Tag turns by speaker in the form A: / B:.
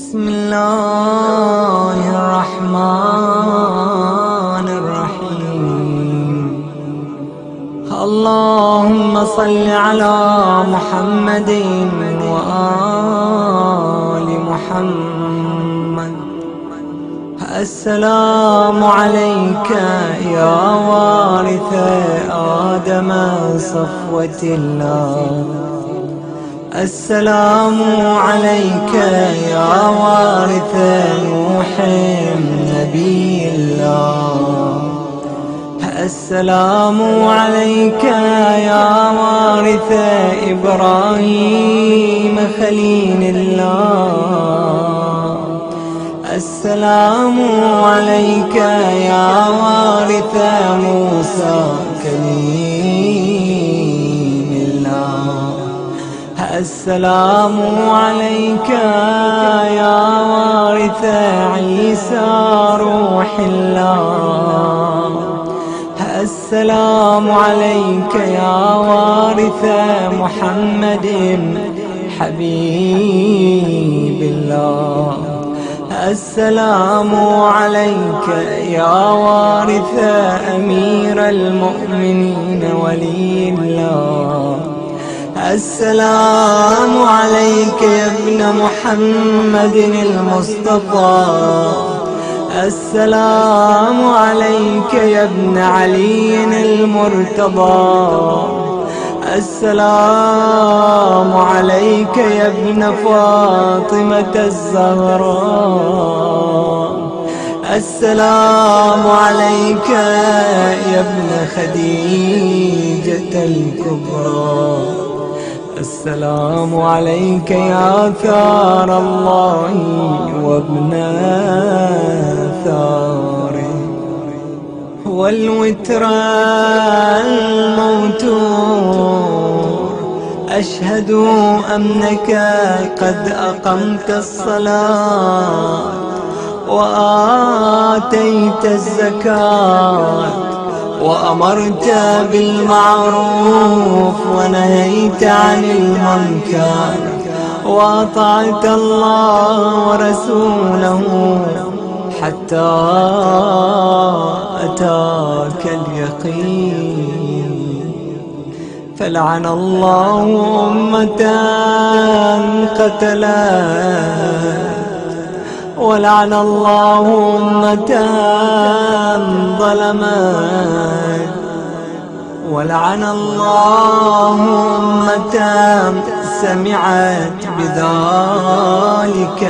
A: بسم الله الرحمن الرحيم. اللهم صل على محمد وآل محمد. السلام عليك يا وارث آدم صفوة الله. السلام عليك يا وارث نوح نبي الله. السلام عليك يا وارث إبراهيم خليل الله. السلام عليك يا وارث موسى كليم الله. السلام عليك يا وارث عيسى روح الله. السلام عليك يا وارث محمد حبيب الله. السلام عليك يا وارث أمير المؤمنين ولي الله. السلام عليك يا ابن محمد المصطفى. السلام عليك يا ابن علي المرتضى. السلام عليك يا ابن فاطمة الزهراء. السلام عليك يا ابن خديجة الكبرى. السلام عليك يا ثار الله وابن ثاره والوتر الموتور. أشهد أنك قد أقمت الصلاة وآتيت الزكاة وأمرت بالمعروف ونهيت عن المنكر وأطعت الله ورسوله حتى أتاك اليقين. فلعن الله أمة قتلت ولعن الله أمة ظلمت ولعن الله أمة سمعت بذلك